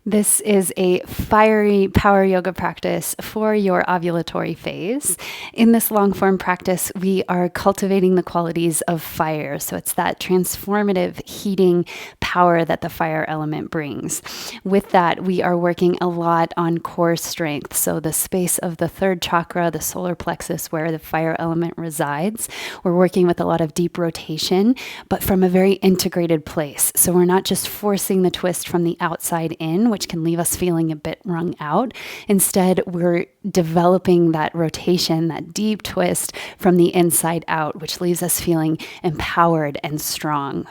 This is a fiery power yoga practice for your ovulatory phase. In this long form practice, we are cultivating the qualities of fire. So it's that transformative heating power that the fire element brings. With that, we are working a lot on core strength. So the space of the third chakra, the solar plexus, where the fire element resides. We're working with a lot of deep rotation, but from a very integrated place. So we're not just forcing the twist from the outside in, which can leave us feeling a bit wrung out. Instead, we're developing that rotation, that deep twist from the inside out, which leaves us feeling empowered and strong.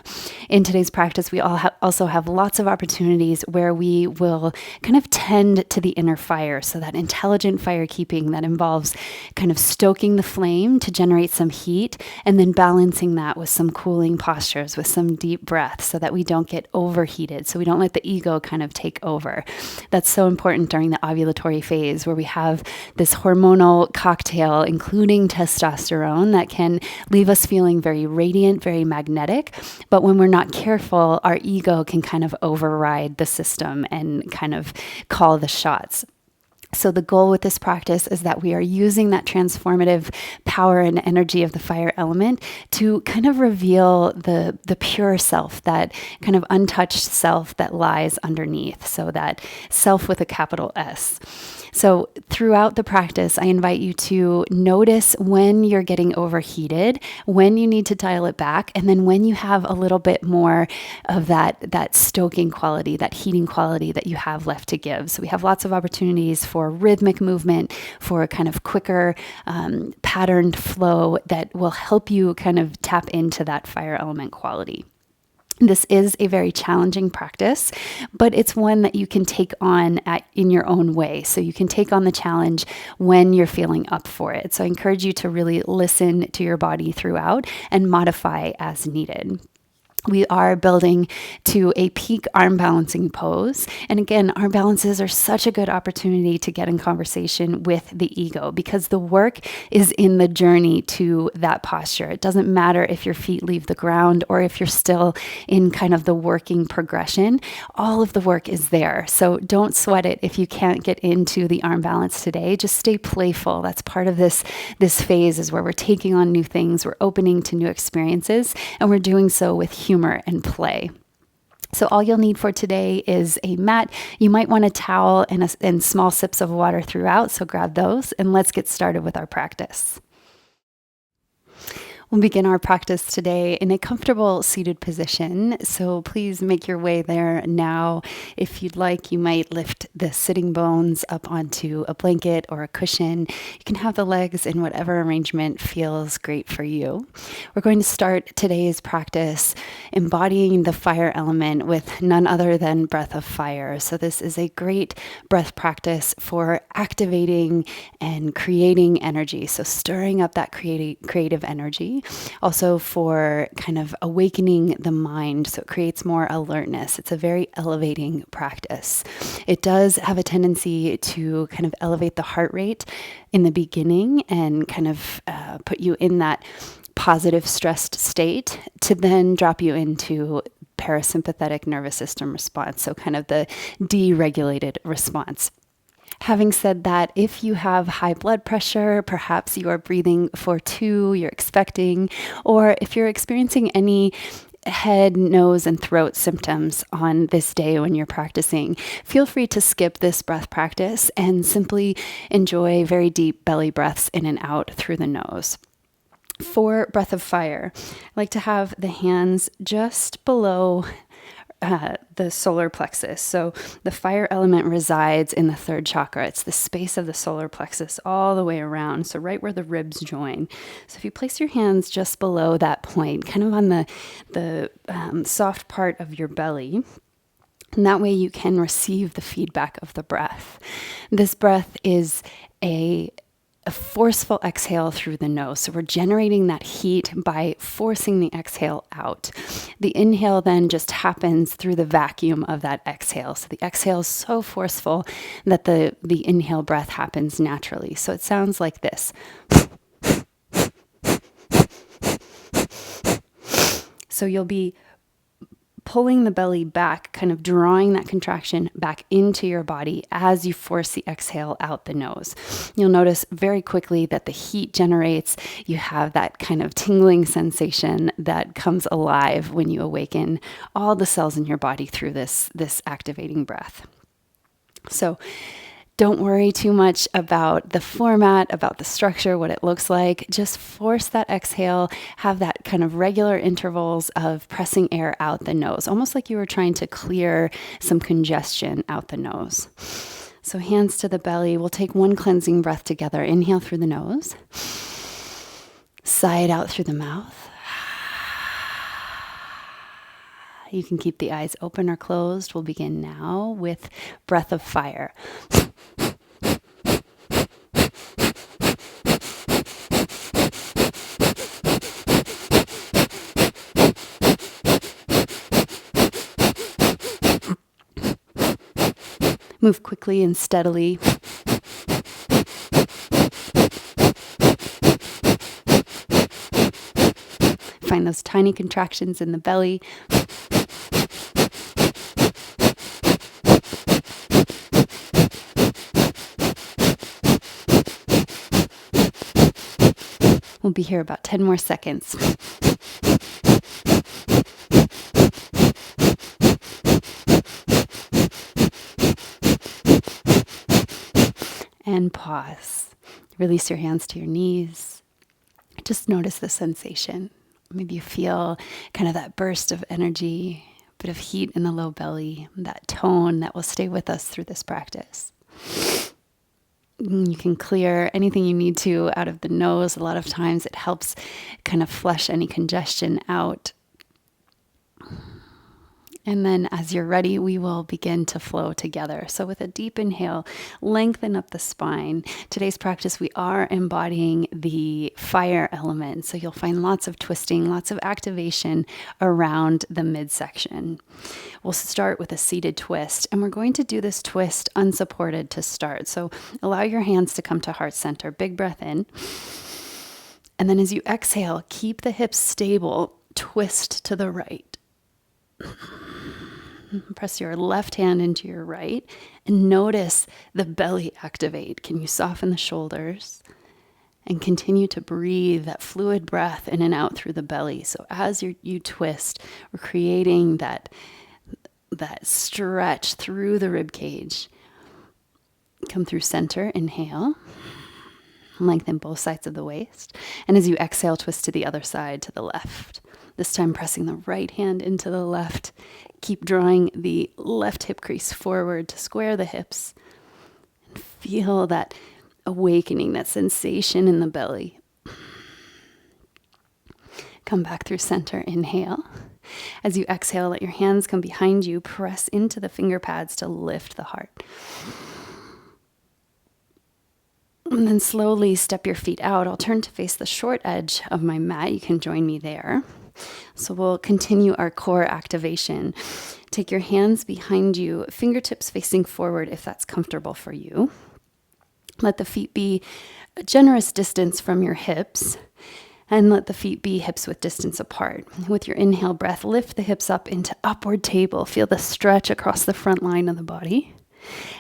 In today's practice, we also have lots of opportunities where we will kind of tend to the inner fire. So that intelligent fire keeping that involves kind of stoking the flame to generate some heat and then balancing that with some cooling postures, with some deep breath so that we don't get overheated. So we don't let the ego kind of take over. That's so important during the ovulatory phase where we have this hormonal cocktail, including testosterone, that can leave us feeling very radiant, very magnetic. But when we're not careful, our ego can kind of override the system and kind of call the shots. So the goal with this practice is that we are using that transformative power and energy of the fire element to kind of reveal the pure self, that kind of untouched self that lies underneath. So that self with a capital S. So throughout the practice, I invite you to notice when you're getting overheated, when you need to dial it back, and then when you have a little bit more of that stoking quality, that heating quality that you have left to give. So we have lots of opportunities for rhythmic movement, for a kind of quicker patterned flow that will help you kind of tap into that fire element quality. This is a very challenging practice, but it's one that you can take on in your own way. So you can take on the challenge when you're feeling up for it. So I encourage you to really listen to your body throughout and modify as needed. We are building to a peak arm balancing pose. And again, arm balances are such a good opportunity to get in conversation with the ego because the work is in the journey to that posture. It doesn't matter if your feet leave the ground or if you're still in kind of the working progression. All of the work is there. So don't sweat it if you can't get into the arm balance today. Just stay playful. That's part of this phase is where we're taking on new things, we're opening to new experiences, and we're doing so with humor and play. So all you'll need for today is a mat. You might want a towel and small sips of water throughout, so grab those and let's get started with our practice. We'll begin our practice today in a comfortable seated position. So please make your way there now. If you'd like, you might lift the sitting bones up onto a blanket or a cushion. You can have the legs in whatever arrangement feels great for you. We're going to start today's practice embodying the fire element with none other than breath of fire. So this is a great breath practice for activating and creating energy. So stirring up that creative energy. Also for kind of awakening the mind, so it creates more alertness. It's a very elevating practice. It does have a tendency to kind of elevate the heart rate in the beginning and kind of put you in that positive stressed state to then drop you into parasympathetic nervous system response, so kind of the deregulated response. Having said that, if you have high blood pressure, perhaps you are breathing for two, you're expecting, or if you're experiencing any head, nose, and throat symptoms on this day when you're practicing, feel free to skip this breath practice and simply enjoy very deep belly breaths in and out through the nose. For breath of fire, I like to have the hands just below the solar plexus. So the fire element resides in the third chakra. It's the space of the solar plexus all the way around. So right where the ribs join. So if you place your hands just below that point, kind of on the soft part of your belly, and that way you can receive the feedback of the breath. This breath is a a forceful exhale through the nose. So we're generating that heat by forcing the exhale out. The inhale then just happens through the vacuum of that exhale. So the exhale is so forceful that the inhale breath happens naturally. So it sounds like this. So you'll be pulling the belly back, kind of drawing that contraction back into your body as you force the exhale out the nose. You'll notice very quickly that the heat generates. You have that kind of tingling sensation that comes alive when you awaken all the cells in your body through this activating breath. So don't worry too much about the format, about the structure, what it looks like. Just force that exhale, have that kind of regular intervals of pressing air out the nose, almost like you were trying to clear some congestion out the nose. So hands to the belly. We'll take one cleansing breath together. Inhale through the nose. Sigh it out through the mouth. You can keep the eyes open or closed. We'll begin now with breath of fire. Move quickly and steadily. Find those tiny contractions in the belly. We'll be here about 10 more seconds. And pause. Release your hands to your knees. Just notice the sensation. Maybe you feel kind of that burst of energy, a bit of heat in the low belly, that tone that will stay with us through this practice. You can clear anything you need to out of the nose. A lot of times it helps kind of flush any congestion out. And then as you're ready, we will begin to flow together. So with a deep inhale, lengthen up the spine. Today's practice, we are embodying the fire element. So you'll find lots of twisting, lots of activation around the midsection. We'll start with a seated twist, and we're going to do this twist unsupported to start. So allow your hands to come to heart center. Big breath in. And then as you exhale, keep the hips stable, twist to the right. Press your left hand into your right and notice the belly activate. Can you soften the shoulders and continue to breathe that fluid breath in and out through the belly? So as you twist, we're creating that stretch through the rib cage. Come through center, inhale. Lengthen both sides of the waist. And as you exhale, twist to the other side, to the left. This time pressing the right hand into the left. Keep drawing the left hip crease forward to square the hips. And feel that awakening, that sensation in the belly. Come back through center, inhale. As you exhale, let your hands come behind you. Press into the finger pads to lift the heart. And then slowly step your feet out. I'll turn to face the short edge of my mat. You can join me there. So we'll continue our core activation. Take your hands behind you, fingertips facing forward if that's comfortable for you. Let the feet be a generous distance from your hips, and let the feet be hips width distance apart. With your inhale breath, lift the hips up into upward table. Feel the stretch across the front line of the body.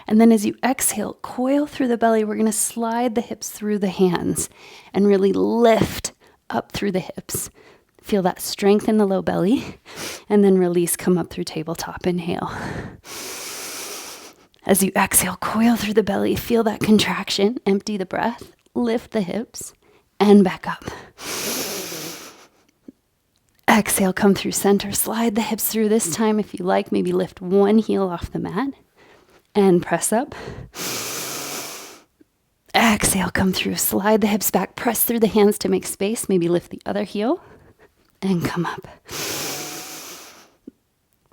And then as you exhale, coil through the belly. We're going to slide the hips through the hands and really lift up through the hips. Feel that strength in the low belly, and then release, come up through tabletop. Inhale. As you exhale, coil through the belly. Feel that contraction. Empty the breath. Lift the hips and back up. Exhale, come through center. Slide the hips through. This time, if you like, maybe lift one heel off the mat and press up. Exhale, come through. Slide the hips back. Press through the hands to make space. Maybe lift the other heel and come up.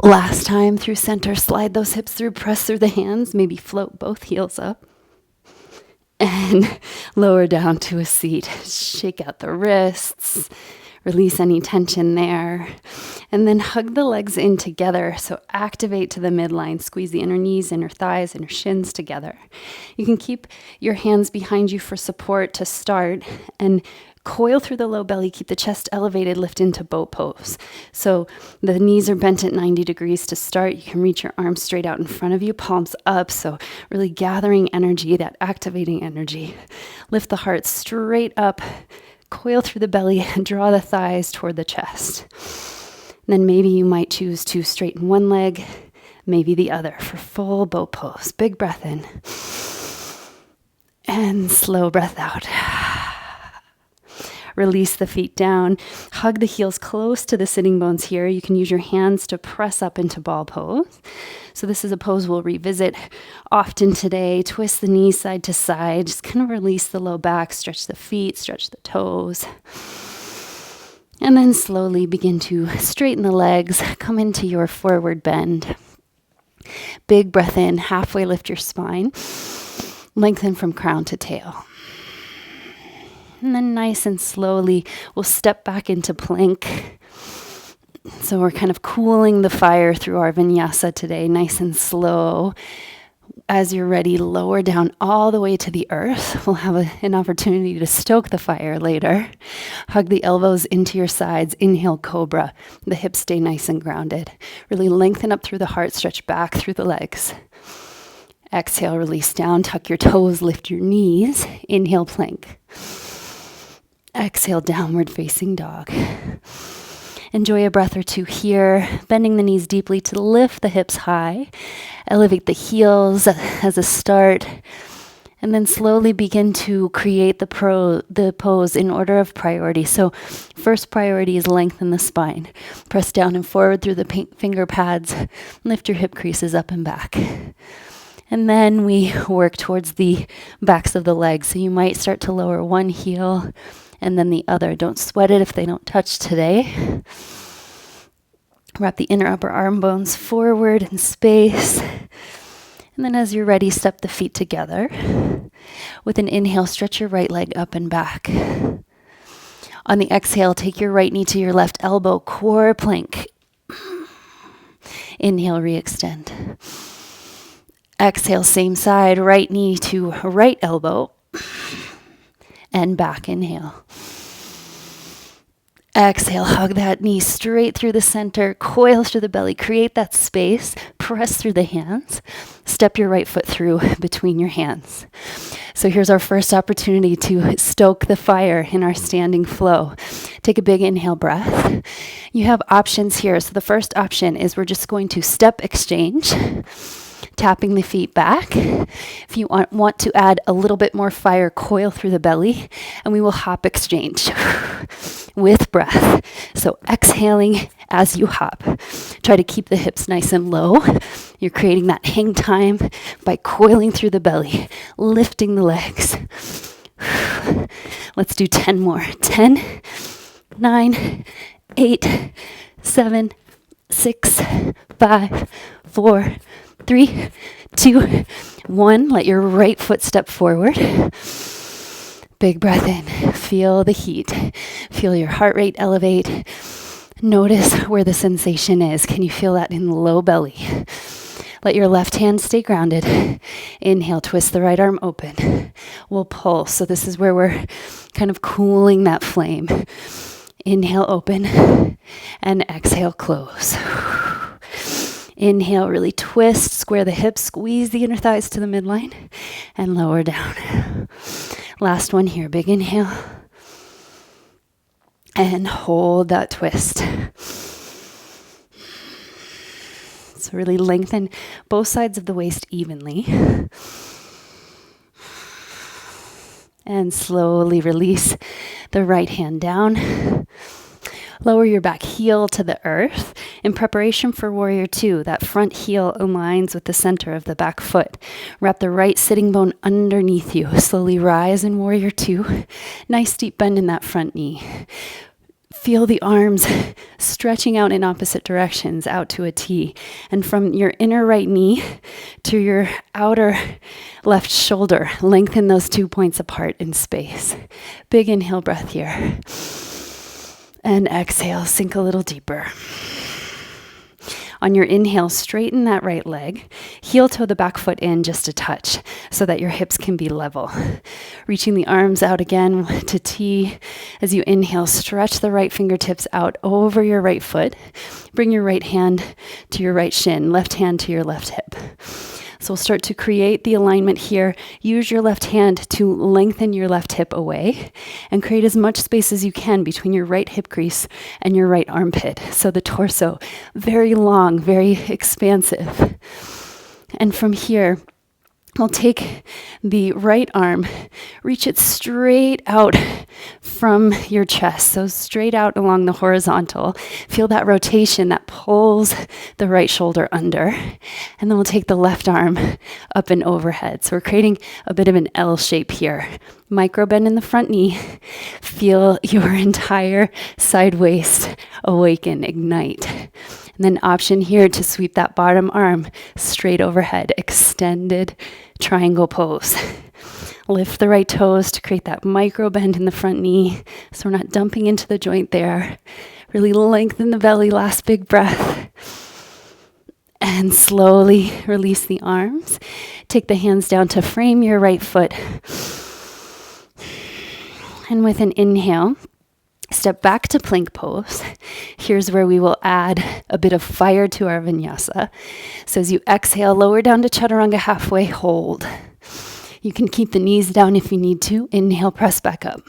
Last time through center, slide those hips through, press through the hands, maybe float both heels up. And lower down to a seat. Shake out the wrists. Release any tension there. And then hug the legs in together. So activate to the midline. Squeeze the inner knees, inner thighs, inner shins together. You can keep your hands behind you for support to start. And coil through the low belly. Keep the chest elevated. Lift into boat pose. So the knees are bent at 90 degrees to start. You can reach your arms straight out in front of you. Palms up. So really gathering energy, that activating energy. Lift the heart straight up. Coil through the belly and draw the thighs toward the chest. And then maybe you might choose to straighten one leg, maybe the other for full boat pose. Big breath in. And slow breath out. Release the feet down. Hug the heels close to the sitting bones here. You can use your hands to press up into ball pose. So this is a pose we'll revisit often today. Twist the knees side to side. Just kind of release the low back. Stretch the feet. Stretch the toes. And then slowly begin to straighten the legs. Come into your forward bend. Big breath in. Halfway lift your spine. Lengthen from crown to tail. And then nice and slowly, we'll step back into plank. So we're kind of cooling the fire through our vinyasa today, nice and slow. As you're ready, lower down all the way to the earth. We'll have an opportunity to stoke the fire later. Hug the elbows into your sides. Inhale, cobra. The hips stay nice and grounded. Really lengthen up through the heart, stretch back through the legs. Exhale, release down, tuck your toes, lift your knees. Inhale, plank. Exhale, downward facing dog. Enjoy a breath or two here, bending the knees deeply to lift the hips high. Elevate the heels as a start. And then slowly begin to create the pose in order of priority. So first priority is lengthen the spine. Press down and forward through the finger pads. Lift your hip creases up and back. And then we work towards the backs of the legs. So you might start to lower one heel and then the other. Don't sweat it if they don't touch today. Wrap the inner upper arm bones forward in space. And then as you're ready, step the feet together. With an inhale, stretch your right leg up and back. On the exhale, take your right knee to your left elbow, core plank. Inhale, re-extend. Exhale, same side, right knee to right elbow. And back, inhale. Exhale, hug that knee straight through the center, coil through the belly, create that space, press through the hands, step your right foot through between your hands. So here's our first opportunity to stoke the fire in our standing flow. Take a big inhale breath. You have options here. So the first option is we're just going to step exchange. Tapping the feet back. If you want to add a little bit more fire, coil through the belly, and we will hop exchange with breath. So exhaling as you hop. Try to keep the hips nice and low. You're creating that hang time by coiling through the belly, lifting the legs. Let's do 10 more. 10, 9, 8, 7, 6, 5, 4, 3, 2, 1. Let your right foot step forward. Big breath in. Feel the heat. Feel your heart rate elevate. Notice where the sensation is. Can you feel that in the low belly? Let your left hand stay grounded. Inhale, twist the right arm open. We'll pulse. So this is where we're kind of cooling that flame. Inhale, open. And exhale, close. Inhale, really twist, square the hips, squeeze the inner thighs to the midline, and lower down. Last one here, big inhale. And hold that twist. So really lengthen both sides of the waist evenly. And slowly release the right hand down. Lower your back heel to the earth. In preparation for Warrior Two, that front heel aligns with the center of the back foot. Wrap the right sitting bone underneath you. Slowly rise in Warrior Two. Nice deep bend in that front knee. Feel the arms stretching out in opposite directions, out to a T. And from your inner right knee to your outer left shoulder, lengthen those 2 points apart in space. Big inhale breath here. And exhale, sink a little deeper. On your inhale, straighten that right leg. Heel toe the back foot in just a touch so that your hips can be level. Reaching the arms out again to T. As you inhale, stretch the right fingertips out over your right foot. Bring your right hand to your right shin, left hand to your left hip. So we'll start to create the alignment here. Use your left hand to lengthen your left hip away and create as much space as you can between your right hip crease and your right armpit. So the torso, very long, very expansive. And from here, we'll take the right arm, reach it straight out from your chest. So straight out along the horizontal. Feel that rotation that pulls the right shoulder under. And then we'll take the left arm up and overhead. So we're creating a bit of an L shape here. Micro bend in the front knee. Feel your entire side waist awaken, ignite. And then option here to sweep that bottom arm straight overhead, extended triangle pose. Lift the right toes to create that micro bend in the front knee so we're not dumping into the joint there. Really lengthen the belly, last big breath. And slowly release the arms. Take the hands down to frame your right foot. And with an inhale, step back to plank pose. Here's where we will add a bit of fire to our vinyasa. So as you exhale, lower down to chaturanga halfway, hold. You can keep the knees down if you need to. Inhale, press back up.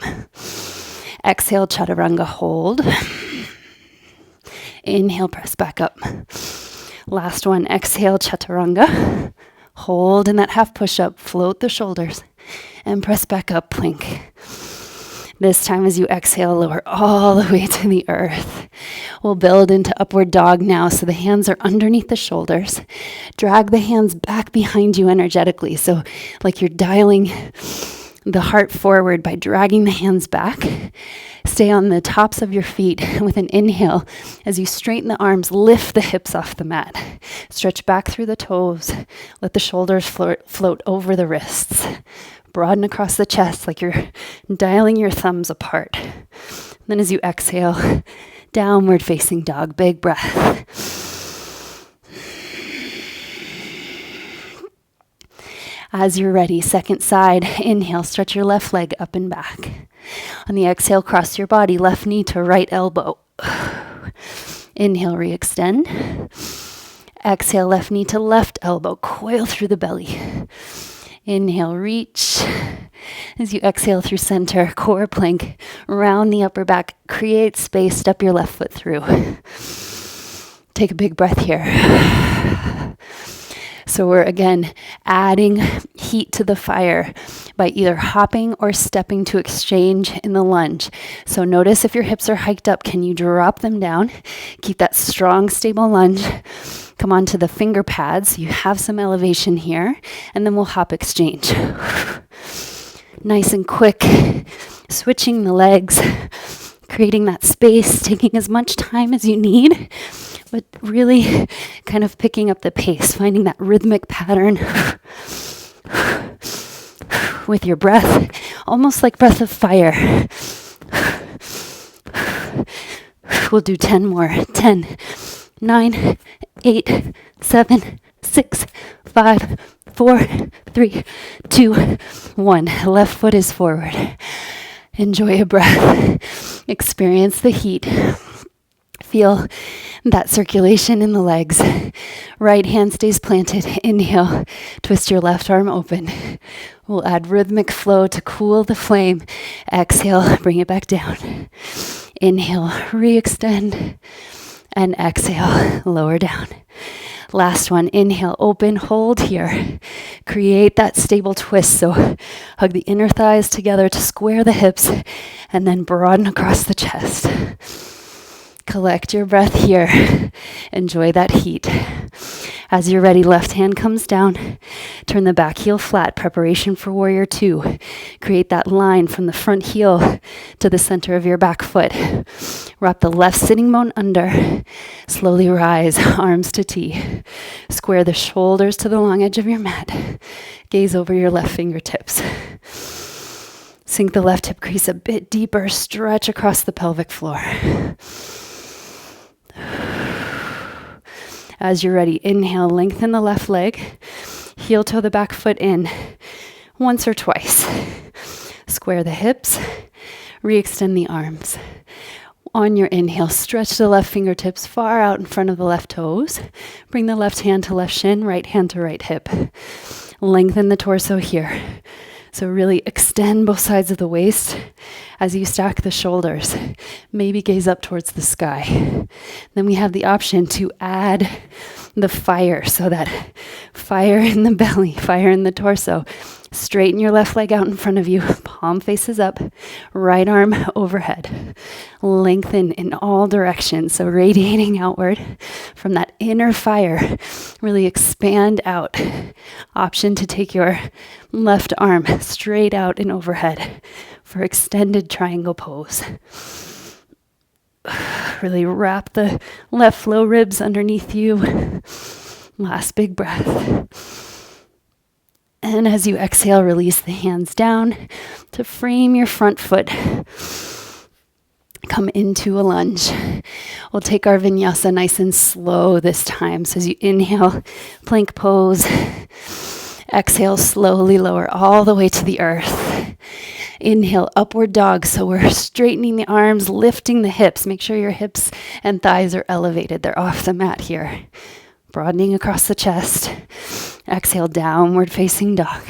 Exhale, chaturanga, hold. Inhale, press back up. Last one, exhale, chaturanga. Hold in that half push-up, float the shoulders, and press back up, plank. This time as you exhale, lower all the way to the earth. We'll build into upward dog now, so the hands are underneath the shoulders. Drag the hands back behind you energetically, so like you're dialing the heart forward by dragging the hands back. Stay on the tops of your feet with an inhale. As you straighten the arms, lift the hips off the mat. Stretch back through the toes. Let the shoulders float over the wrists. Broaden across the chest like you're dialing your thumbs apart. And then as you exhale, downward facing dog, big breath. As you're ready, second side, inhale, stretch your left leg up and back. On the exhale, cross your body, left knee to right elbow. Inhale, re-extend. Exhale, left knee to left elbow, coil through the belly. Inhale, reach. As you exhale through center, core plank, round the upper back, create space, step your left foot through. Take a big breath here. So we're again adding heat to the fire by either hopping or stepping to exchange in the lunge. So notice if your hips are hiked up, can you drop them down? Keep that strong, stable lunge. Come onto the finger pads. You have some elevation here, and then we'll hop exchange. Nice and quick, switching the legs, creating that space, taking as much time as you need, but really kind of picking up the pace, finding that rhythmic pattern with your breath, almost like breath of fire. We'll do 10 more. 10, 9, 8, 7, 6, 5, 4, 3, 2, 1. Left foot is forward. Enjoy a breath. Experience the heat. Feel that circulation in the legs. Right hand stays planted. Inhale. Twist your left arm open. We'll add rhythmic flow to cool the flame. Exhale. Bring it back down. Inhale. Re-extend. And exhale. Lower down. Last one, inhale, open, hold here. Create that stable twist. So hug the inner thighs together to square the hips and then broaden across the chest. Collect your breath here. Enjoy that heat. As you're ready, left hand comes down. Turn the back heel flat, preparation for warrior two. Create that line from the front heel to the center of your back foot. Wrap the left sitting bone under. Slowly rise, arms to T. Square the shoulders to the long edge of your mat. Gaze over your left fingertips. Sink the left hip crease a bit deeper. Stretch across the pelvic floor. As you're ready, inhale, lengthen the left leg. Heel toe the back foot in. Once or twice. Square the hips. Re-extend the arms. On your inhale, stretch the left fingertips far out in front of the left toes. Bring the left hand to left shin, right hand to right hip. Lengthen the torso here. So really extend both sides of the waist as you stack the shoulders. Maybe gaze up towards the sky. Then we have the option to add the fire, so that fire in the belly, fire in the torso. Straighten your left leg out in front of you. Palm faces up. Right arm overhead. Lengthen in all directions. So radiating outward from that inner fire. Really expand out. Option to take your left arm straight out and overhead for extended triangle pose. Really wrap the left low ribs underneath you. Last big breath. And as you exhale, release the hands down to frame your front foot. Come into a lunge. We'll take our vinyasa nice and slow this time. So as you inhale, plank pose. Exhale, slowly lower all the way to the earth. Inhale, upward dog. So we're straightening the arms, lifting the hips. Make sure your hips and thighs are elevated. They're off the mat here. Broadening across the chest. Exhale, downward facing dog.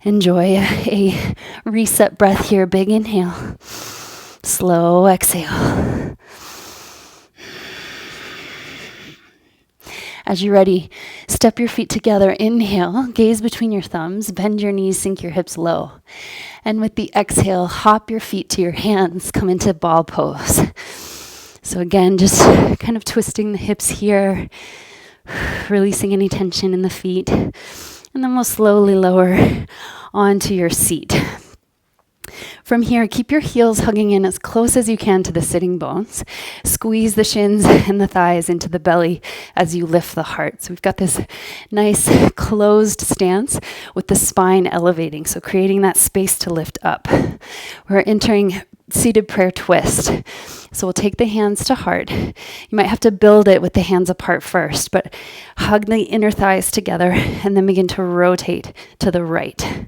Enjoy a reset breath here. Big inhale. Slow exhale. As you're ready, step your feet together. Inhale, gaze between your thumbs, bend your knees, sink your hips low. And with the exhale, hop your feet to your hands, come into ball pose. So again, just kind of twisting the hips here, releasing any tension in the feet. And then we'll slowly lower onto your seat. From here, keep your heels hugging in as close as you can to the sitting bones. Squeeze the shins and the thighs into the belly as you lift the heart. So we've got this nice closed stance with the spine elevating, so creating that space to lift up. We're entering seated prayer twist. So we'll take the hands to heart. You might have to build it with the hands apart first, but hug the inner thighs together and then begin to rotate to the right.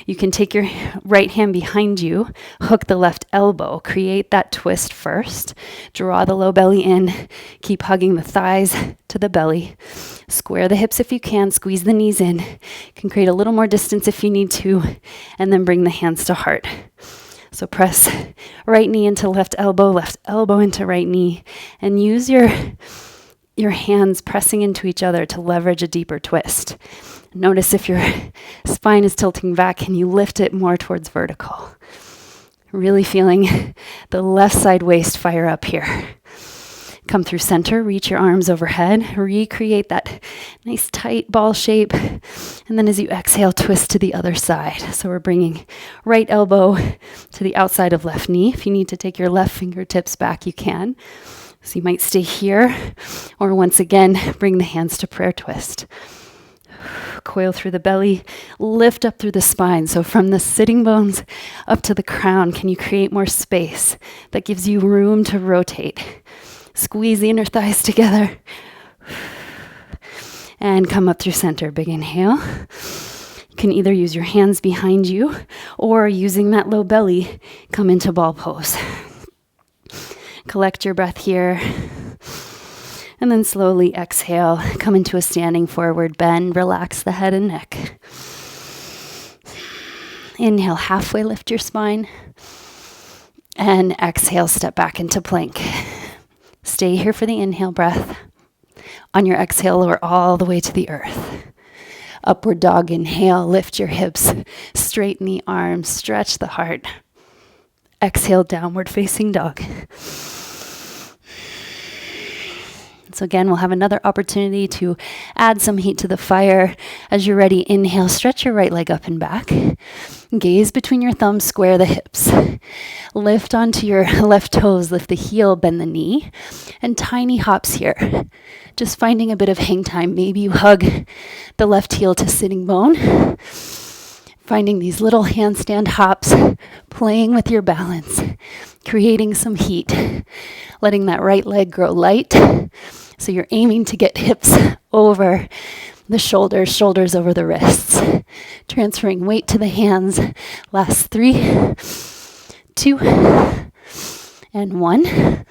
You can take your right hand behind you, hook the left elbow, create that twist first, draw the low belly in, keep hugging the thighs to the belly, square the hips if you can, squeeze the knees in. You can create a little more distance if you need to, and then bring the hands to heart. So press right knee into left elbow into right knee, and use your hands pressing into each other to leverage a deeper twist. Notice if your spine is tilting back, can you lift it more towards vertical? Really feeling the left side waist fire up here. Come through center, reach your arms overhead, recreate that nice tight ball shape. And then as you exhale, twist to the other side. So we're bringing right elbow to the outside of left knee. If you need to take your left fingertips back, you can. So you might stay here, or once again, bring the hands to prayer twist. Coil through the belly, lift up through the spine. So from the sitting bones up to the crown, can you create more space that gives you room to rotate? Squeeze the inner thighs together. And come up through center. Big inhale. You can either use your hands behind you, or using that low belly, come into ball pose. Collect your breath here. And then slowly exhale, come into a standing forward bend, relax the head and neck. Inhale, halfway lift your spine. And exhale, step back into plank. Stay here for the inhale breath. On your exhale, lower all the way to the earth. Upward dog, inhale, lift your hips, straighten the arms, stretch the heart. Exhale, downward facing dog. So again, we'll have another opportunity to add some heat to the fire. As you're ready, inhale, stretch your right leg up and back. Gaze between your thumbs, square the hips. Lift onto your left toes, lift the heel, bend the knee, and tiny hops here. Just finding a bit of hang time. Maybe you hug the left heel to sitting bone. Finding these little handstand hops, playing with your balance, creating some heat, letting that right leg grow light. So you're aiming to get hips over the shoulders, shoulders over the wrists. Transferring weight to the hands. Last 3, 2, and 1.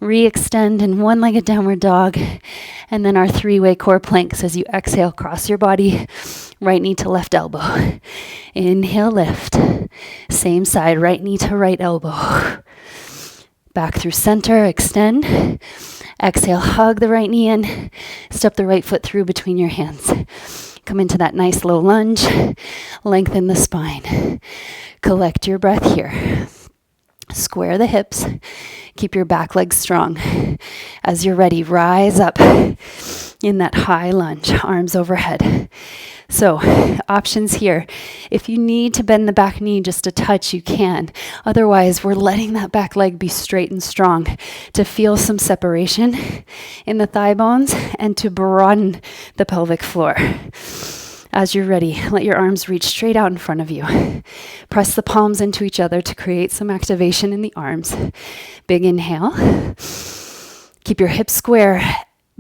Re-extend in one-legged downward dog. And then our 3-way core planks as you exhale, cross your body, right knee to left elbow. Inhale, lift. Same side, right knee to right elbow. Back through center, extend. Exhale, hug the right knee in. Step the right foot through between your hands. Come into that nice low lunge. Lengthen the spine. Collect your breath here. Square the hips. Keep your back legs strong. As you're ready, rise up in that high lunge, arms overhead. So, options here. If you need to bend the back knee just a touch, you can. Otherwise, we're letting that back leg be straight and strong to feel some separation in the thigh bones and to broaden the pelvic floor. As you're ready, let your arms reach straight out in front of you. Press the palms into each other to create some activation in the arms. Big inhale. Keep your hips square,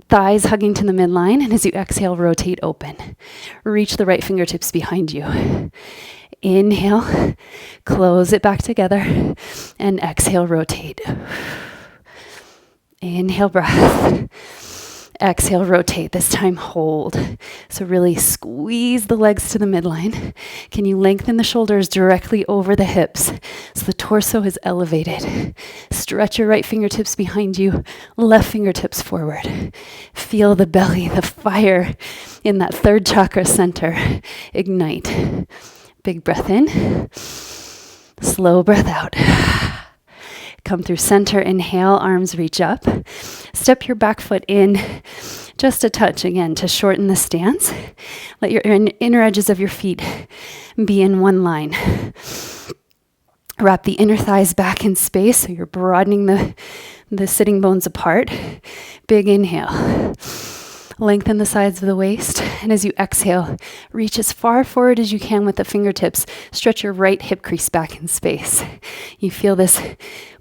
thighs hugging to the midline, and as you exhale, rotate open. Reach the right fingertips behind you. Inhale, close it back together, and exhale, rotate. Inhale, breath. Exhale, rotate. This time, hold. So really squeeze the legs to the midline. Can you lengthen the shoulders directly over the hips so the torso is elevated? Stretch your right fingertips behind you, left fingertips forward. Feel the belly, the fire in that third chakra center. Ignite. Big breath in. Slow breath out. Come through center, inhale, arms reach up. Step your back foot in just a touch again to shorten the stance. Let your inner edges of your feet be in one line. Wrap the inner thighs back in space so you're broadening the sitting bones apart. Big inhale. Lengthen the sides of the waist, and as you exhale, reach as far forward as you can with the fingertips. Stretch your right hip crease back in space. You feel this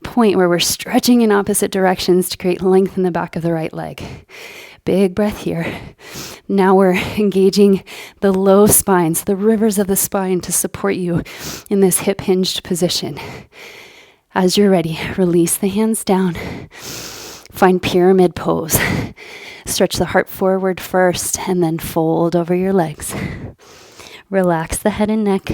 point where we're stretching in opposite directions to create length in the back of the right leg. Big breath here. Now we're engaging the low spines, the rivers of the spine to support you in this hip hinged position. As you're ready, release the hands down. Find pyramid pose. Stretch the heart forward first and then fold over your legs. Relax the head and neck.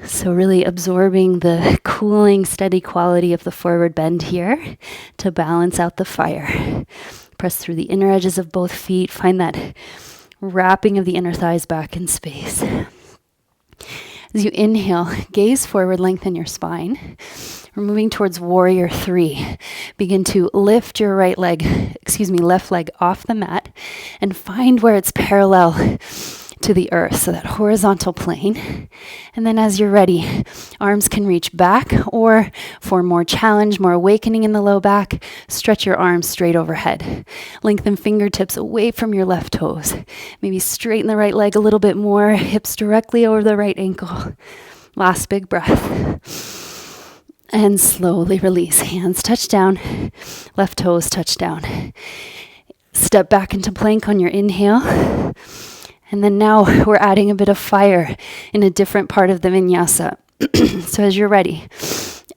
So really absorbing the cooling, steady quality of the forward bend here to balance out the fire. Press through the inner edges of both feet. Find that wrapping of the inner thighs back in space. As you inhale, gaze forward, lengthen your spine. We're moving towards warrior 3. Begin to lift your left leg off the mat and find where it's parallel to the earth, so that horizontal plane. And then as you're ready, arms can reach back, or for more challenge, more awakening in the low back, stretch your arms straight overhead. Lengthen fingertips away from your left toes. Maybe straighten the right leg a little bit more, hips directly over the right ankle. Last big breath. And slowly release. Hands touch down, left toes touch down. Step back into plank on your inhale. And then now we're adding a bit of fire in a different part of the vinyasa. So as you're ready,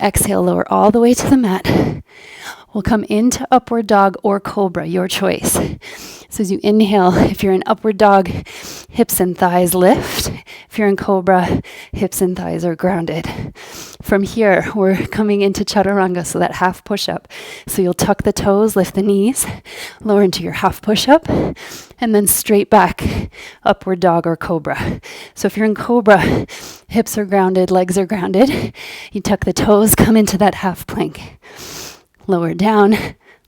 exhale, lower all the way to the mat. We'll come into upward dog or cobra, your choice. So as you inhale, if you're in upward dog, hips and thighs lift. If you're in cobra, hips and thighs are grounded. From here, we're coming into chaturanga, so that half push-up. So you'll tuck the toes, lift the knees, lower into your half push-up, and then straight back, upward dog or cobra. So if you're in cobra, hips are grounded, legs are grounded. You tuck the toes, come into that half plank. Lower down,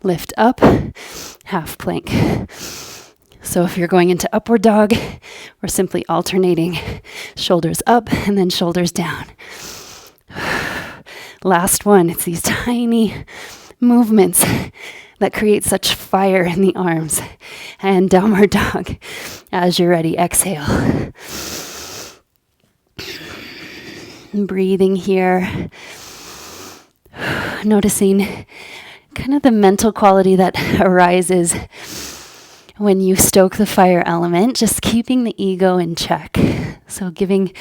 lift up, half plank. So if you're going into upward dog, we're simply alternating shoulders up and then shoulders down. Last one, it's these tiny movements that create such fire in the arms. And downward dog. As you're ready, exhale. Breathing here. Noticing kind of the mental quality that arises when you stoke the fire element, just keeping the ego in check. So giving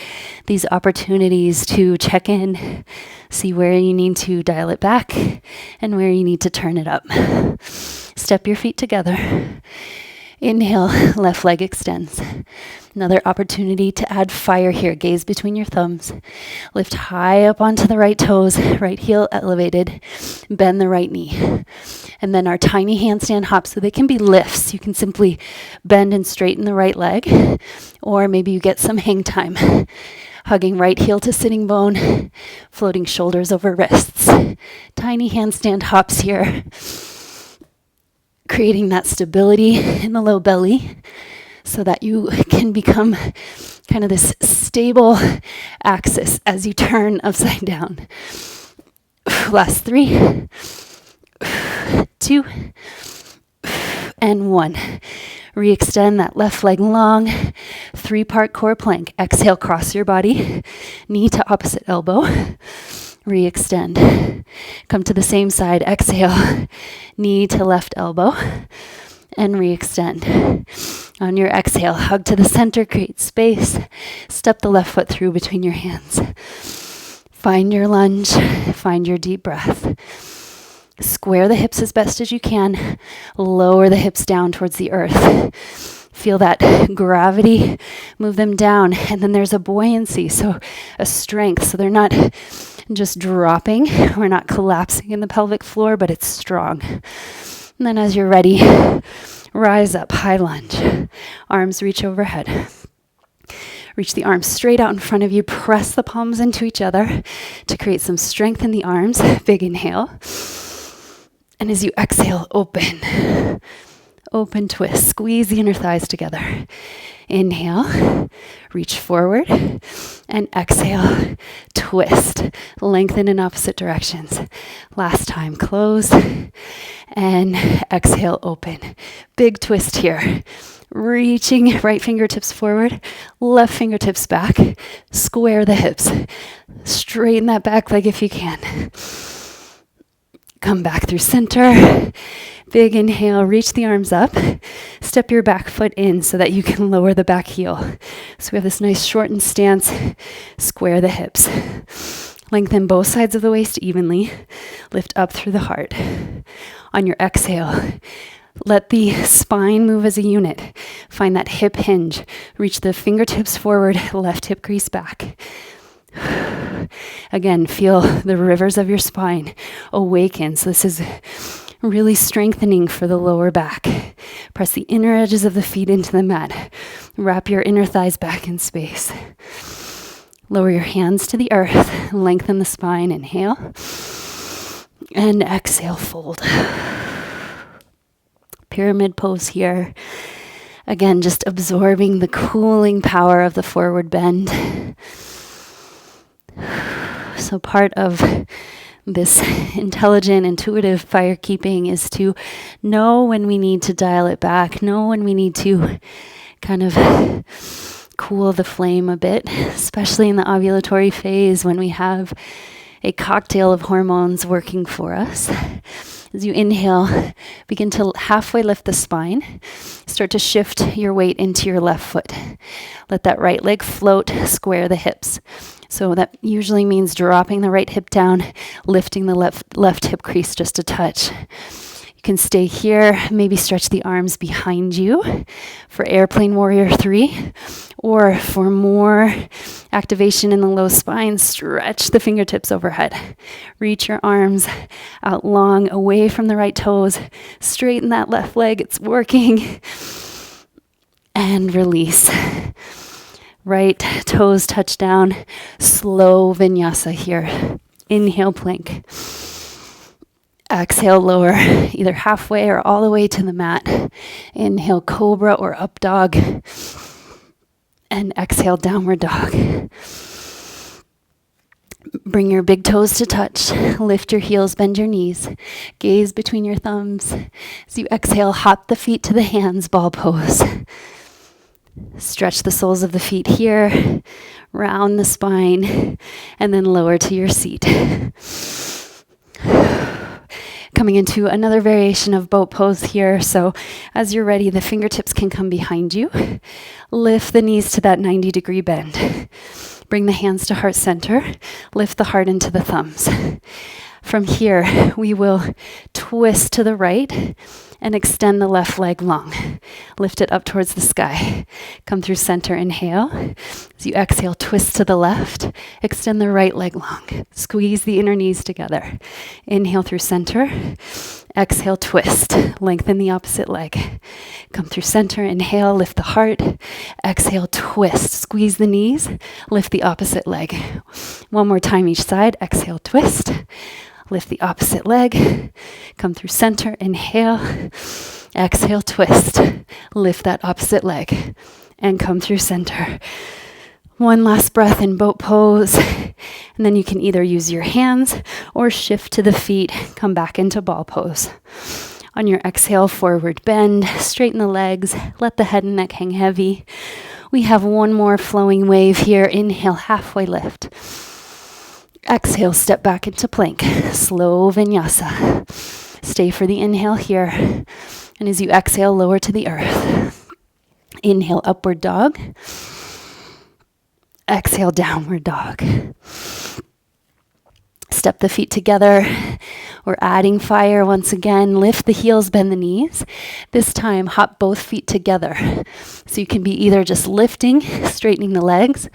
these opportunities to check in, see where you need to dial it back and where you need to turn it up. Step your feet together. Inhale, left leg extends. Another opportunity to add fire here. Gaze between your thumbs. Lift high up onto the right toes, right heel elevated. Bend the right knee. And then our tiny handstand hops, so they can be lifts. You can simply bend and straighten the right leg, or maybe you get some hang time. Hugging right heel to sitting bone, floating shoulders over wrists. Tiny handstand hops here. Creating that stability in the low belly so that you can become kind of this stable axis as you turn upside down. Last 3, 2, and 1. Re-extend that left leg long, 3-part core plank. Exhale, cross your body, knee to opposite elbow. Re-extend. Come to the same side. Exhale, knee to left elbow, and re-extend. On your exhale, hug to the center, create space. Step the left foot through between your hands. Find your lunge, find your deep breath. Square the hips as best as you can. Lower the hips down towards the earth. Feel that gravity, move them down. And then there's a buoyancy, so a strength. So they're not just dropping. We're not collapsing in the pelvic floor, but it's strong. And then as you're ready, rise up, high lunge. Arms reach overhead. Reach the arms straight out in front of you. Press the palms into each other to create some strength in the arms. Big inhale. And as you exhale, open. Open twist. Squeeze the inner thighs together. Inhale. Reach forward. And exhale. Twist. Lengthen in opposite directions. Last time. Close. And exhale, open. Big twist here. Reaching right fingertips forward, left fingertips back. Square the hips. Straighten that back leg if you can. Come back through center. Big inhale, reach the arms up. Step your back foot in so that you can lower the back heel. So we have this nice shortened stance. Square the hips. Lengthen both sides of the waist evenly. Lift up through the heart. On your exhale, let the spine move as a unit. Find that hip hinge. Reach the fingertips forward, left hip crease back. Again, feel the rivers of your spine awaken. So this is really strengthening for the lower back. Press the inner edges of the feet into the mat. Wrap your inner thighs back in space. Lower your hands to the earth. Lengthen the spine. Inhale. And exhale, fold. Pyramid pose here. Again, just absorbing the cooling power of the forward bend. So part of this intelligent, intuitive fire keeping is to know when we need to dial it back, know when we need to kind of cool the flame a bit, especially in the ovulatory phase when we have a cocktail of hormones working for us. As you inhale, begin to halfway lift the spine. Start to shift your weight into your left foot. Let that right leg float, square the hips. So that usually means dropping the right hip down, lifting the left hip crease just a touch. You can stay here, maybe stretch the arms behind you for Airplane Warrior 3, or for more activation in the low spine, stretch the fingertips overhead. Reach your arms out long, away from the right toes. Straighten that left leg, it's working. And release. Right toes touch down. Slow vinyasa here. Inhale, plank. Exhale, lower either halfway or all the way to the mat. Inhale, cobra or up dog. And exhale, downward dog. Bring your big toes to touch. Lift your heels, bend your knees. Gaze between your thumbs. As you exhale, hop the feet to the hands, ball pose. Stretch the soles of the feet here. Round the spine. And then lower to your seat. Coming into another variation of boat pose here. So as you're ready, the fingertips can come behind you. Lift the knees to that 90-degree bend. Bring the hands to heart center. Lift the heart into the thumbs. From here, we will twist to the right and extend the left leg long. Lift it up towards the sky. Come through center, inhale. As you exhale, twist to the left. Extend the right leg long. Squeeze the inner knees together. Inhale through center. Exhale, twist. Lengthen the opposite leg. Come through center, inhale, lift the heart. Exhale, twist. Squeeze the knees. Lift the opposite leg. One more time each side. Exhale, twist. Lift the opposite leg. Come through center, inhale. Exhale, twist. Lift that opposite leg. And come through center. One last breath in boat pose. And then you can either use your hands or shift to the feet. Come back into ball pose. On your exhale, forward bend. Straighten the legs. Let the head and neck hang heavy. We have one more flowing wave here. Inhale, halfway lift. Exhale, step back into plank. Slow vinyasa. Stay for the inhale here. And as you exhale, lower to the earth. Inhale, upward dog. Exhale, downward dog. Step the feet together. We're adding fire once again. Lift the heels, bend the knees. This time, hop both feet together. So you can be either just lifting, straightening the legs,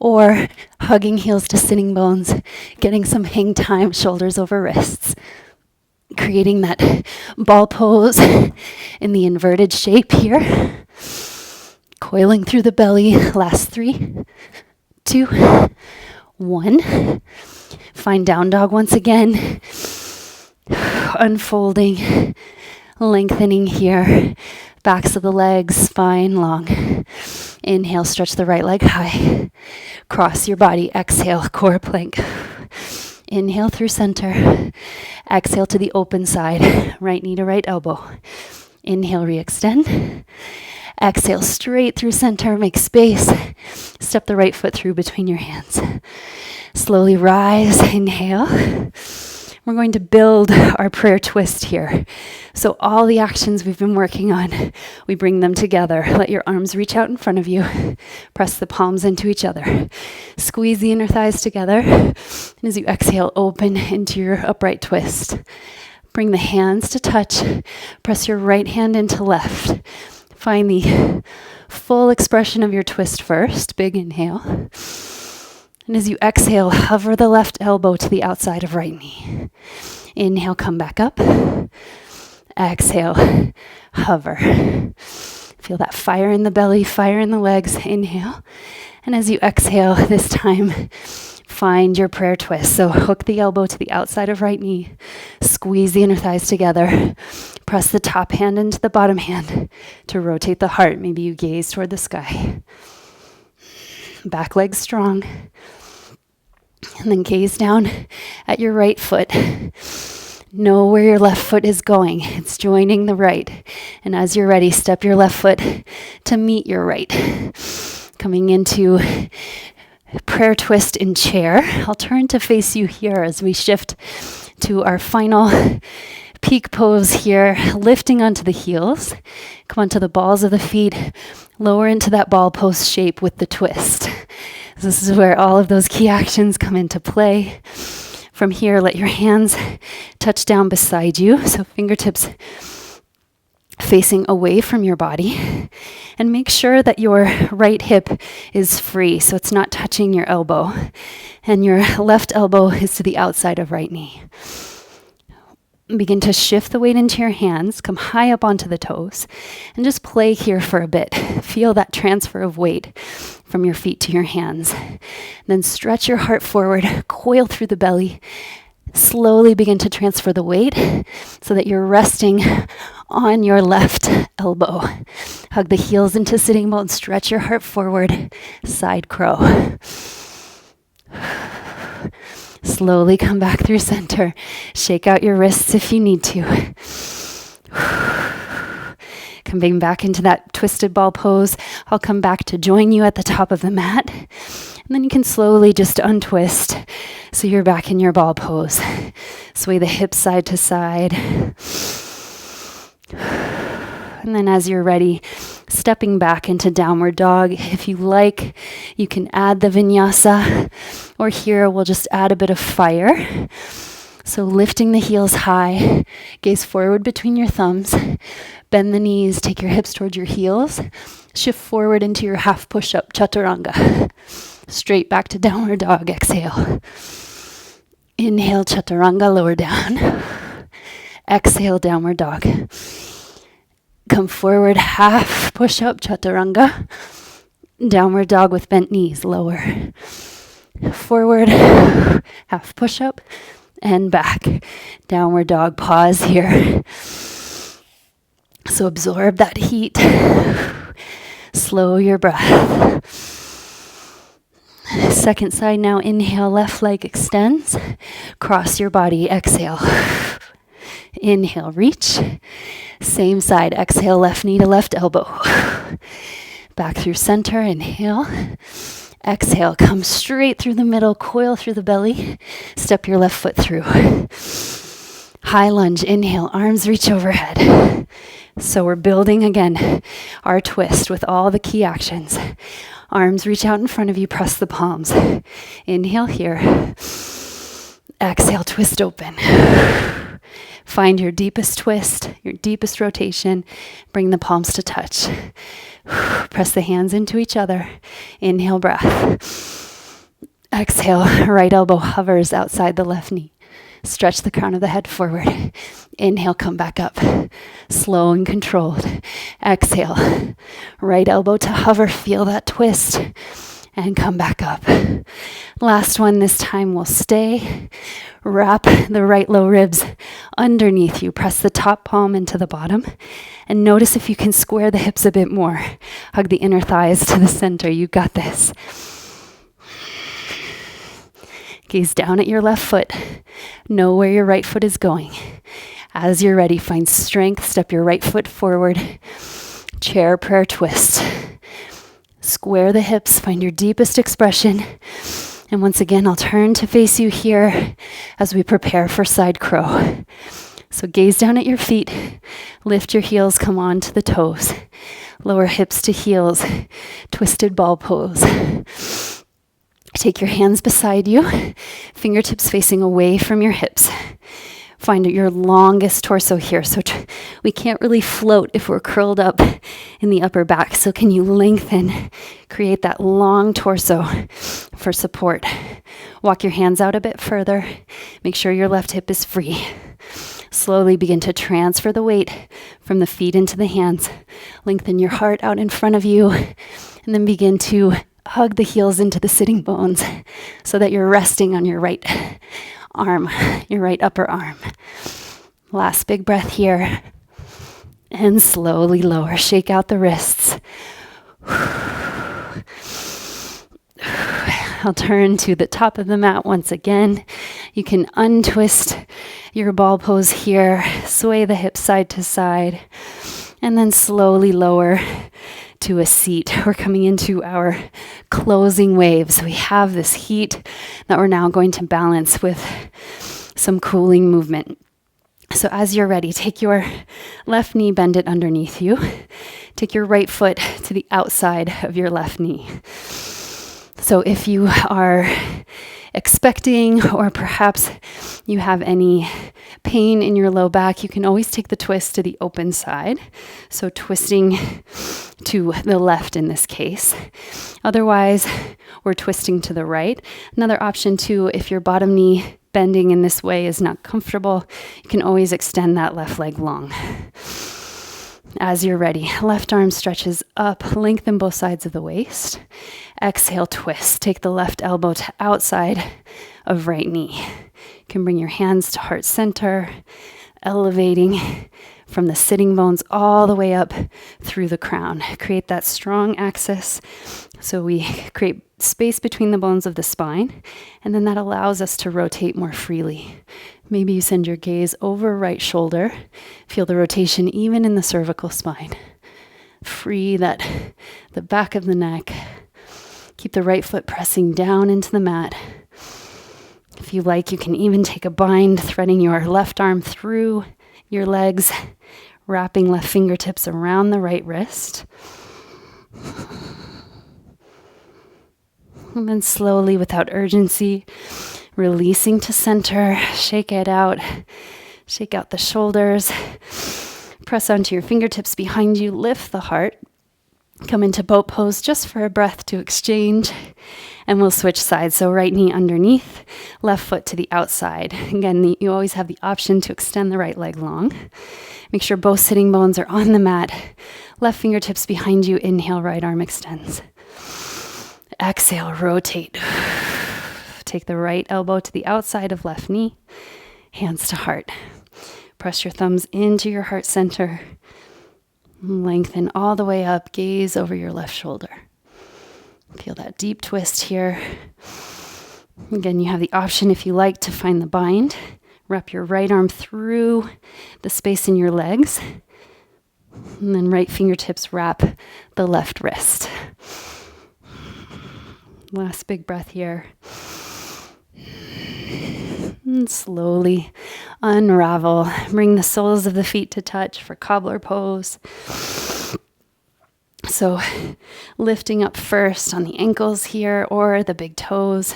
or hugging heels to sitting bones, getting some hang time, shoulders over wrists. Creating that ball pose in the inverted shape here. Coiling through the belly. Last 3, 2, 1. Find down dog once again. Unfolding, lengthening here. Backs of the legs, spine long. Inhale, stretch the right leg high. Cross your body. Exhale, core plank. Inhale through center. Exhale to the open side. Right knee to right elbow. Inhale, re-extend. Exhale, straight through center. Make space. Step the right foot through between your hands. Slowly rise. Inhale. We're going to build our prayer twist here. So all the actions we've been working on, we bring them together. Let your arms reach out in front of you. Press the palms into each other. Squeeze the inner thighs together. And as you exhale, open into your upright twist. Bring the hands to touch. Press your right hand into left. Find the full expression of your twist first. Big inhale. And as you exhale, hover the left elbow to the outside of right knee. Inhale, come back up. Exhale, hover. Feel that fire in the belly, fire in the legs. Inhale. And as you exhale, this time, find your prayer twist. So hook the elbow to the outside of right knee. Squeeze the inner thighs together. Press the top hand into the bottom hand to rotate the heart. Maybe you gaze toward the sky. Back leg strong. And then gaze down at your right foot. Know where your left foot is going. It's joining the right. And as you're ready, step your left foot to meet your right. Coming into prayer twist in chair. I'll turn to face you here as we shift to our final peak pose here. Lifting onto the heels. Come onto the balls of the feet. Lower into that ball pose shape with the twist. This is where all of those key actions come into play. From here, let your hands touch down beside you. So fingertips facing away from your body. And make sure that your right hip is free, so it's not touching your elbow. And your left elbow is to the outside of right knee. Begin to shift the weight into your hands. Come high up onto the toes. And just play here for a bit. Feel that transfer of weight from your feet to your hands. And then stretch your heart forward. Coil through the belly. Slowly begin to transfer the weight so that you're resting on your left elbow. Hug the heels into sitting bones. Stretch your heart forward. Side crow. Slowly come back through center. Shake out your wrists if you need to. Coming back into that twisted ball pose. I'll come back to join you at the top of the mat. And then you can slowly just untwist so you're back in your ball pose. Sway the hips side to side. And then as you're ready, stepping back into downward dog. If you like, you can add the vinyasa, or here we'll just add a bit of fire. So lifting the heels high, gaze forward between your thumbs, bend the knees, take your hips towards your heels, shift forward into your half push-up chaturanga. Straight back to downward dog, exhale. Inhale, chaturanga, lower down. Exhale, downward dog. Come forward, half push-up, chaturanga. Downward dog with bent knees, lower. Forward, half push-up, and back. Downward dog, pause here. So absorb that heat. Slow your breath. Second side now, inhale, left leg extends. Cross your body, exhale. Inhale, reach. Same side, exhale, left knee to left elbow. Back through center, inhale. Exhale, come straight through the middle, coil through the belly. Step your left foot through. High lunge, inhale, arms reach overhead. So we're building again our twist with all the key actions. Arms reach out in front of you, press the palms. Inhale here. Exhale, twist open. Find your deepest twist, your deepest rotation. Bring the palms to touch. Press the hands into each other. Inhale, breath. Exhale, right elbow hovers outside the left knee. Stretch the crown of the head forward. Inhale, come back up. Slow and controlled. Exhale, right elbow to hover. Feel that twist. And come back up. Last one, this time we'll stay. Wrap the right low ribs underneath you. Press the top palm into the bottom. And notice if you can square the hips a bit more. Hug the inner thighs to the center. You got this. Gaze down at your left foot. Know where your right foot is going. As you're ready, find strength. Step your right foot forward. Chair prayer twist. Square the hips. Find your deepest expression. And once again, I'll turn to face you here as we prepare for side crow. So gaze down at your feet. Lift your heels. Come on to the toes. Lower hips to heels. Twisted ball pose. Take your hands beside you, fingertips facing away from your hips. Find your longest torso here. So we can't really float if we're curled up in the upper back. So can you lengthen, create that long torso for support. Walk your hands out a bit further. Make sure your left hip is free. Slowly begin to transfer the weight from the feet into the hands. Lengthen your heart out in front of you, and then begin to hug the heels into the sitting bones so that you're resting on your right arm, your right upper arm. Last big breath here. And slowly lower. Shake out the wrists. I'll turn to the top of the mat once again. You can untwist your ball pose here. Sway the hips side to side. And then slowly lower to a seat. We're coming into our closing waves. We have this heat that we're now going to balance with some cooling movement. So as you're ready, take your left knee, bend it underneath you. Take your right foot to the outside of your left knee. So if you are expecting, or perhaps you have any pain in your low back, you can always take the twist to the open side. So twisting to the left in this case. Otherwise, we're twisting to the right. Another option too, if your bottom knee bending in this way is not comfortable, you can always extend that left leg long. As you're ready, left arm stretches up, lengthen both sides of the waist. Exhale, twist. Take the left elbow to outside of right knee. You can bring your hands to heart center, elevating from the sitting bones all the way up through the crown. Create that strong axis so we create space between the bones of the spine, and then that allows us to rotate more freely. Maybe you send your gaze over right shoulder. Feel the rotation even in the cervical spine. Free the back of the neck. Keep the right foot pressing down into the mat. If you like, you can even take a bind, threading your left arm through your legs, wrapping left fingertips around the right wrist. And then slowly, without urgency, releasing to center, shake it out. Shake out the shoulders. Press onto your fingertips behind you. Lift the heart. Come into boat pose just for a breath to exchange. And we'll switch sides. So right knee underneath, left foot to the outside. Again, you always have the option to extend the right leg long. Make sure both sitting bones are on the mat. Left fingertips behind you. Inhale, right arm extends. Exhale, rotate. Take the right elbow to the outside of left knee. Hands to heart. Press your thumbs into your heart center. Lengthen all the way up. Gaze over your left shoulder. Feel that deep twist here. Again, you have the option, if you like, to find the bind. Wrap your right arm through the space in your legs. And then right fingertips wrap the left wrist. Last big breath here. And slowly unravel. Bring the soles of the feet to touch for Cobbler Pose. So lifting up first on the ankles here or the big toes,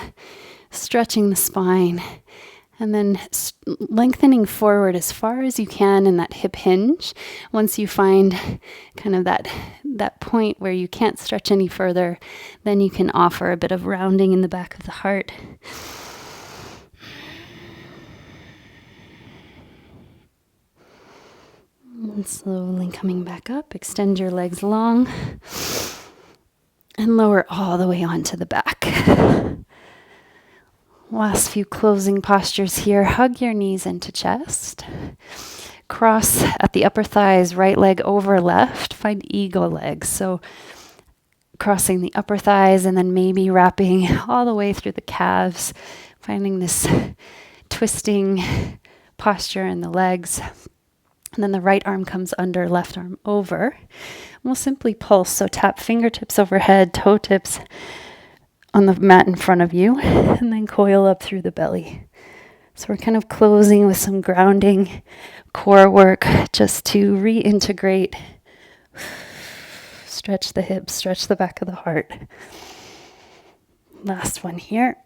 stretching the spine, and then lengthening forward as far as you can in that hip hinge. Once you find kind of that point where you can't stretch any further, then you can offer a bit of rounding in the back of the heart. And slowly coming back up, extend your legs long and lower all the way onto the back. Last few closing postures here. Hug your knees into chest. Cross at the upper thighs, right leg over left. Find eagle legs. So crossing the upper thighs and then maybe wrapping all the way through the calves. Finding this twisting posture in the legs. And then the right arm comes under, left arm over. We'll simply pulse. So tap fingertips overhead, toe tips on the mat in front of you, and then coil up through the belly. So we're kind of closing with some grounding core work just to reintegrate. Stretch the hips, stretch the back of the heart. Last one here.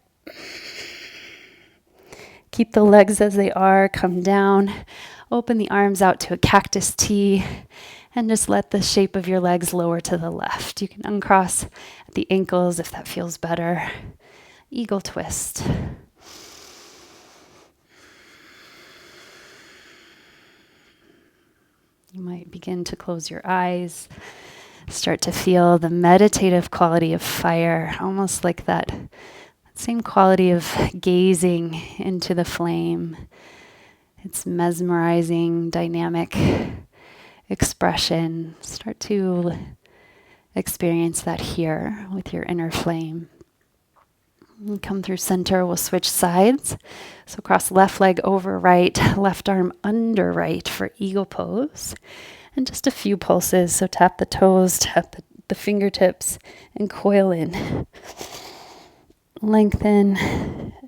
Keep the legs as they are, come down. Open the arms out to a cactus T and just let the shape of your legs lower to the left. You can uncross at the ankles if that feels better. Eagle twist. You might begin to close your eyes. Start to feel the meditative quality of fire, almost like that same quality of gazing into the flame. It's mesmerizing, dynamic expression. Start to experience that here with your inner flame. And come through center, we'll switch sides. So cross left leg over right, left arm under right for eagle pose. And just a few pulses, so tap the toes, tap the fingertips, and coil in. Lengthen,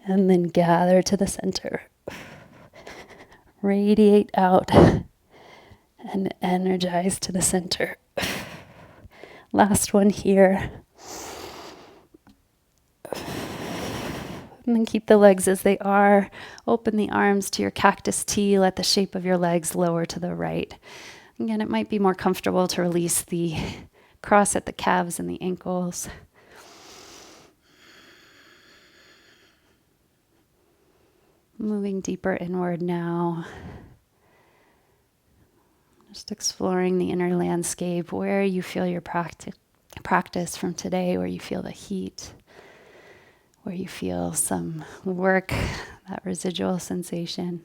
and then gather to the center. Radiate out and energize to the center. Last one here. And then keep the legs as they are. Open the arms to your cactus T. Let the shape of your legs lower to the right. Again, it might be more comfortable to release the cross at the calves and the ankles. Moving deeper inward now. Just exploring the inner landscape, where you feel your practice from today, where you feel the heat, where you feel some work, that residual sensation.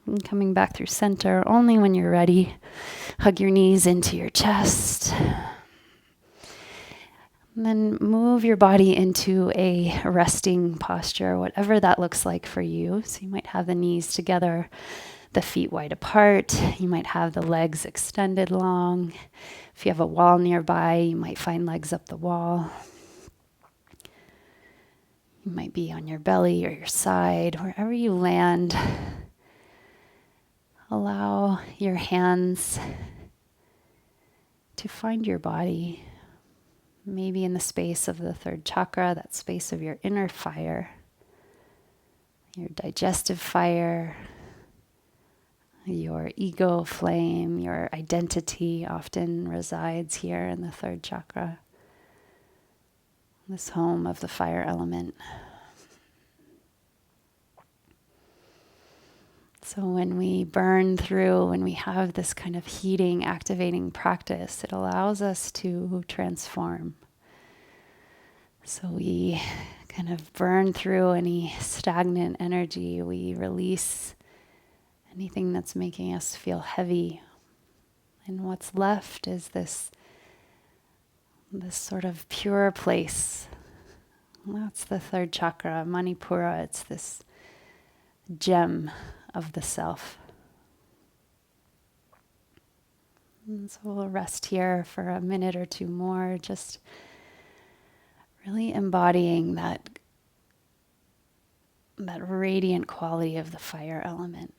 And coming back through center only when you're ready. Hug your knees into your chest. And then move your body into a resting posture, whatever that looks like for you. So you might have the knees together, the feet wide apart. You might have the legs extended long. If you have a wall nearby, you might find legs up the wall. You might be on your belly or your side, wherever you land. Allow your hands to find your body, maybe in the space of the third chakra, that space of your inner fire, your digestive fire, your ego flame, your identity often resides here in the third chakra, this home of the fire element. So when we burn through, when we have this kind of heating, activating practice, it allows us to transform. So we kind of burn through any stagnant energy. We release anything that's making us feel heavy. And what's left is this sort of pure place. That's the third chakra, Manipura. It's this gem of the self. And so we'll rest here for a minute or two more, just really embodying that radiant quality of the fire element.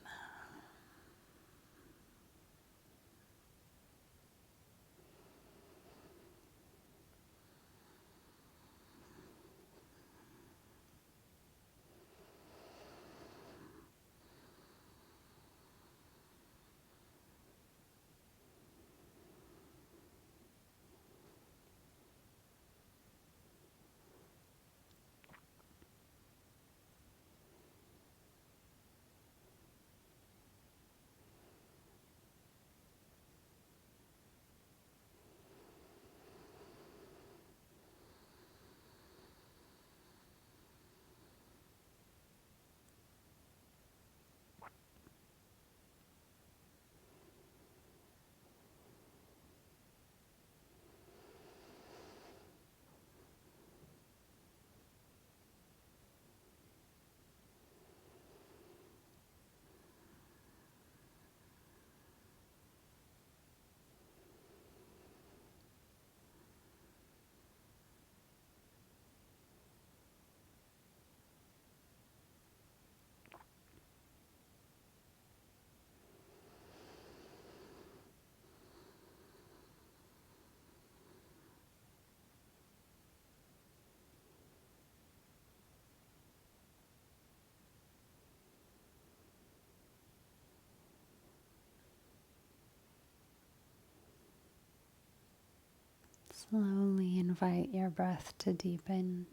Slowly invite your breath to deepen.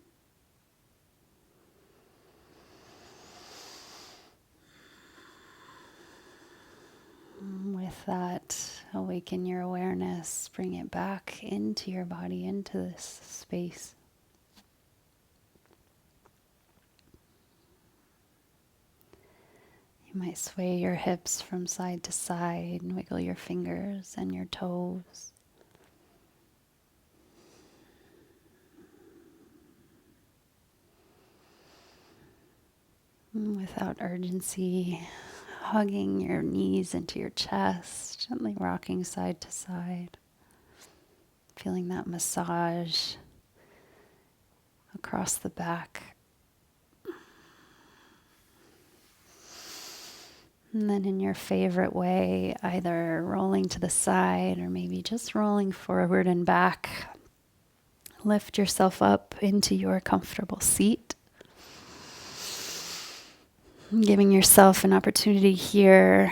With that, awaken your awareness, bring it back into your body, into this space. You might sway your hips from side to side and wiggle your fingers and your toes. Without urgency, hugging your knees into your chest, gently rocking side to side. Feeling that massage across the back. And then in your favorite way, either rolling to the side or maybe just rolling forward and back. Lift yourself up into your comfortable seat. Giving yourself an opportunity here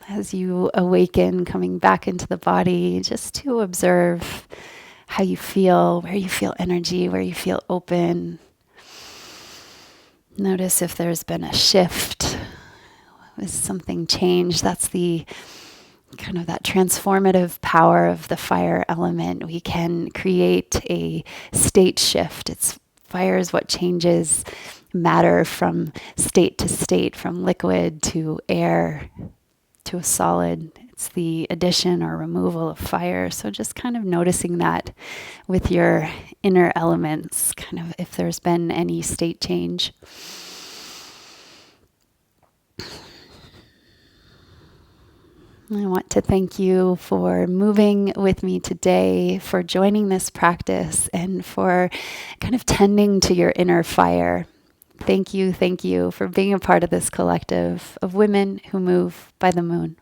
as you awaken, coming back into the body, just to observe how you feel, where you feel energy, where you feel open. Notice if there's been a shift, Is something changed? That's the kind of that transformative power of the fire element. We can create a state shift. Fire is what changes matter from state to state, from liquid to air to a solid. It's the addition or removal of fire. So just kind of noticing that with your inner elements, kind of if there's been any state change. I want to thank you for moving with me today, for joining this practice, and for kind of tending to your inner fire. Thank you for being a part of this collective of women who move by the moon.